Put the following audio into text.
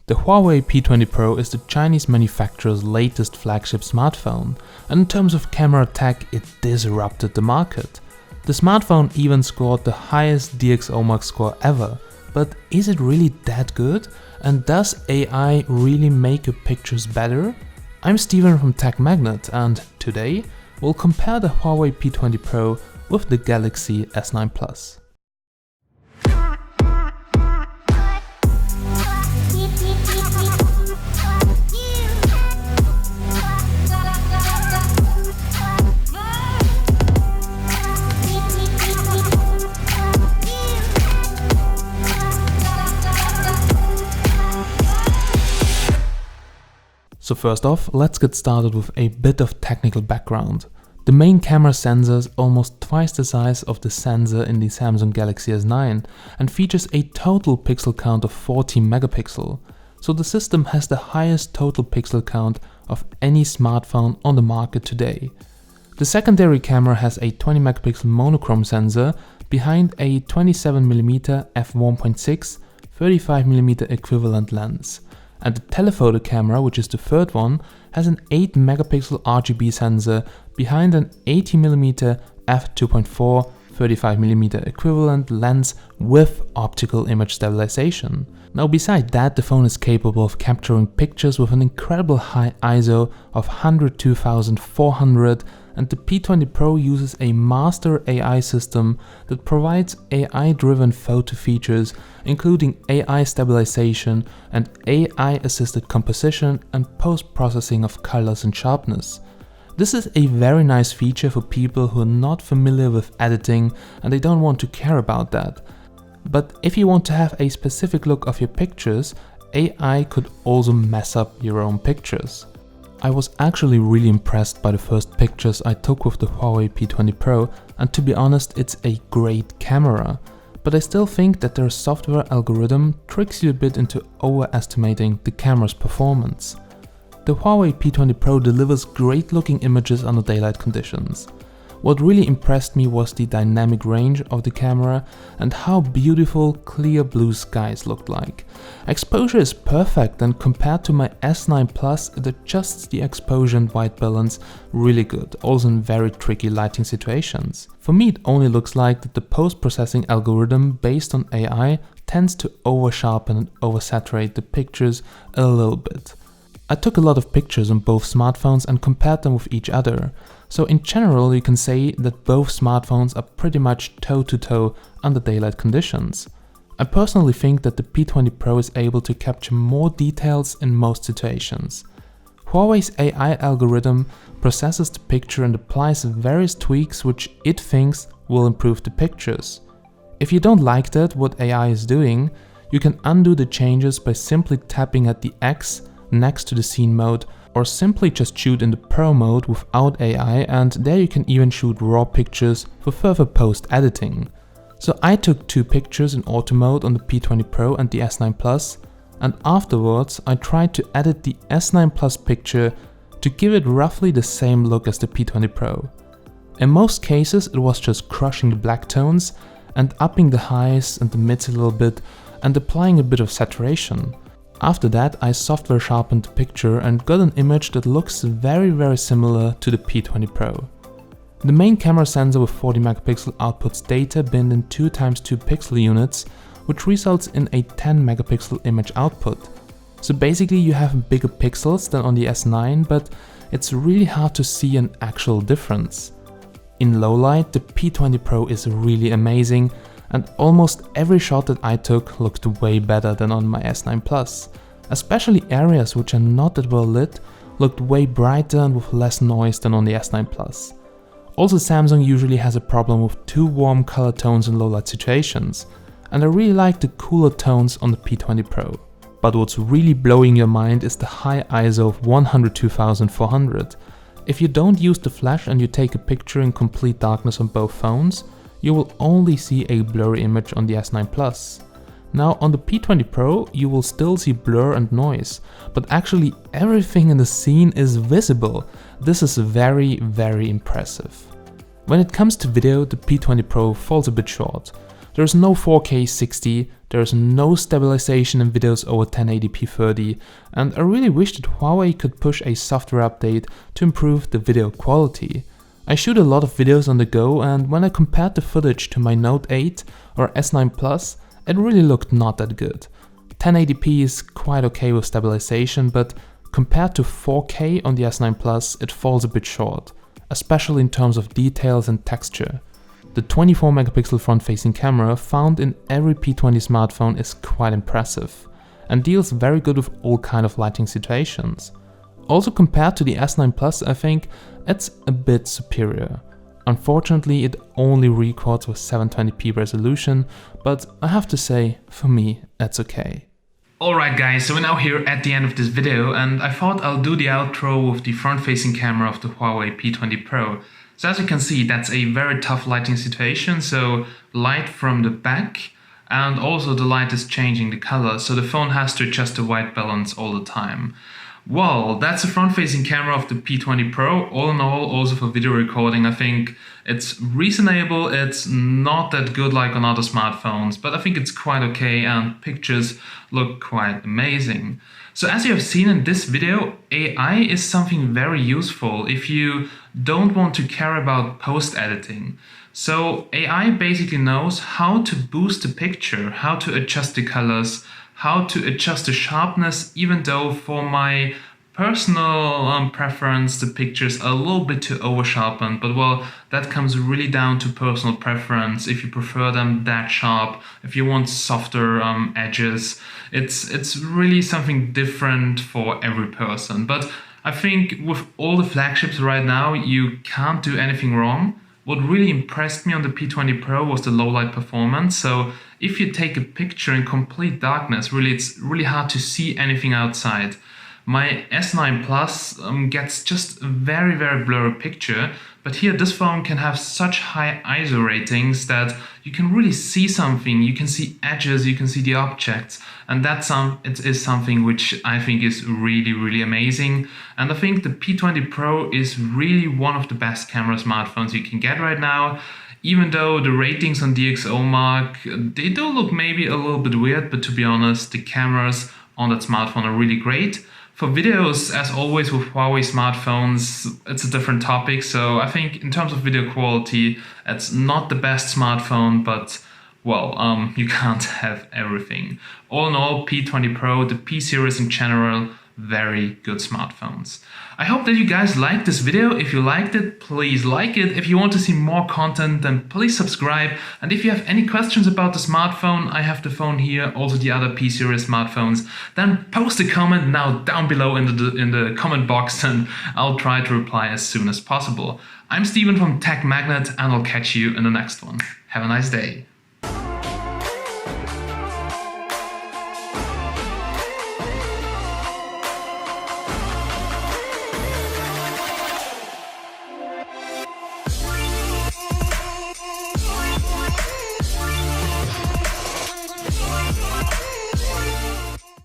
The Huawei P20 Pro is the Chinese manufacturer's latest flagship smartphone, and in terms of camera tech, it disrupted the market. The smartphone even scored the highest DxOMark score ever, but is it really that good? And does AI really make your pictures better? I'm Steven from TechMagnet, and today we'll compare the Huawei P20 Pro with the Galaxy S9 Plus. So first off, let's get started with a bit of technical background. The main camera sensor is almost twice the size of the sensor in the Samsung Galaxy S9 and features a total pixel count of 40 megapixel. So the system has the highest total pixel count of any smartphone on the market today. The secondary camera has a 20 megapixel monochrome sensor behind a 27mm f1.6 35mm equivalent lens. And the telephoto camera, which is the third one, has an 8 megapixel RGB sensor behind an 80mm f2.4 35mm equivalent lens with optical image stabilization. Now beside that, the phone is capable of capturing pictures with an incredible high ISO of 102,400, and the P20 Pro uses a master AI system that provides AI-driven photo features including AI stabilization and AI-assisted composition and post-processing of colors and sharpness. This is a very nice feature for people who are not familiar with editing and they don't want to care about that. But if you want to have a specific look of your pictures, AI could also mess up your own pictures. I was actually really impressed by the first pictures I took with the Huawei P20 Pro, and to be honest, it's a great camera. But I still think that their software algorithm tricks you a bit into overestimating the camera's performance. The Huawei P20 Pro delivers great looking images under daylight conditions. What really impressed me was the dynamic range of the camera and how beautiful clear blue skies looked like. Exposure is perfect, and compared to my S9 Plus, it adjusts the exposure and white balance really good, also in very tricky lighting situations. For me, it only looks like that the post-processing algorithm based on AI tends to over-sharpen and oversaturate the pictures a little bit. I took a lot of pictures on both smartphones and compared them with each other. So in general, you can say that both smartphones are pretty much toe-to-toe under daylight conditions. I personally think that the P20 Pro is able to capture more details in most situations. Huawei's AI algorithm processes the picture and applies various tweaks which it thinks will improve the pictures. If you don't like that, what AI is doing, you can undo the changes by simply tapping at the X next to the scene mode, or simply just shoot in the Pro mode without AI, and there you can even shoot raw pictures for further post-editing. So I took 2 pictures in auto mode on the P20 Pro and the S9 Plus, and afterwards I tried to edit the S9 Plus picture to give it roughly the same look as the P20 Pro. In most cases it was just crushing the black tones and upping the highs and the mids a little bit and applying a bit of saturation. After that, I software sharpened the picture and got an image that looks very similar to the P20 Pro. The main camera sensor with 40 megapixel outputs data binned in 2x2 pixel units, which results in a 10 megapixel image output. So basically you have bigger pixels than on the S9, but it's really hard to see an actual difference. In low light, the P20 Pro is really amazing, and almost every shot that I took looked way better than on my S9 Plus. Especially areas which are not that well lit looked way brighter and with less noise than on the S9 Plus. Also, Samsung usually has a problem with too warm color tones in low light situations, and I really like the cooler tones on the P20 Pro. But what's really blowing your mind is the high ISO of 102,400. If you don't use the flash and you take a picture in complete darkness on both phones, you will only see a blurry image on the S9 Plus. Now on the P20 Pro you will still see blur and noise, but actually everything in the scene is visible. This is very impressive. When it comes to video, the P20 Pro falls a bit short. There's no 4K 60, there's no stabilization in videos over 1080p 30, and I really wish that Huawei could push a software update to improve the video quality. I shoot a lot of videos on the go, and when I compared the footage to my Note 8 or S9 Plus, it really looked not that good. 1080p is quite okay with stabilization, but compared to 4K on the S9 Plus, it falls a bit short, especially in terms of details and texture. The 24 megapixel front-facing camera found in every P20 smartphone is quite impressive and deals very good with all kind of lighting situations. Also compared to the S9 Plus, I think it's a bit superior. Unfortunately, it only records with 720p resolution, but I have to say, for me, that's okay. Alright guys, so we're now here at the end of this video, and I thought I'll do the outro with the front-facing camera of the Huawei P20 Pro. So as you can see, that's a very tough lighting situation, so light from the back, and also the light is changing the color, so the phone has to adjust the white balance all the time. Well, that's the front-facing camera of the P20 Pro. All in all, also for video recording, I think it's reasonable. It's not that good like on other smartphones, but I think it's quite okay and pictures look quite amazing. So as you have seen in this video, AI is something very useful if you don't want to care about post-editing. So AI basically knows how to boost the picture, how to adjust the colors, how to adjust the sharpness, even though for my personal preference the pictures are a little bit too over sharpened, but well, that comes really down to personal preference. If you prefer them that sharp, if you want softer edges, it's really something different for every person. But I think with all the flagships right now, you can't do anything wrong. What really impressed me on the P20 Pro was the low light performance. So if you take a picture in complete darkness, it's really hard to see anything outside. My S9 Plus gets just a very, very blurry picture, but here this phone can have such high ISO ratings that you can really see something, you can see edges, you can see the objects, and it is something which I think is really, really amazing. And I think the P20 Pro is really one of the best camera smartphones you can get right now. Even though the ratings on DxOMark, they do look maybe a little bit weird, but to be honest, the cameras on that smartphone are really great. For videos, as always with Huawei smartphones, it's a different topic. So I think in terms of video quality, it's not the best smartphone, but well, you can't have everything. All in all, P20 Pro, the P series in general, very good smartphones. I hope that you guys liked this video. If you liked it, please like it. If you want to see more content, then please subscribe. And if you have any questions about the smartphone, I have the phone here, also the other P series smartphones, then post a comment now down below in the comment box, and I'll try to reply as soon as possible. I'm Steven from TechMagnet, and I'll catch you in the next one. Have a nice day.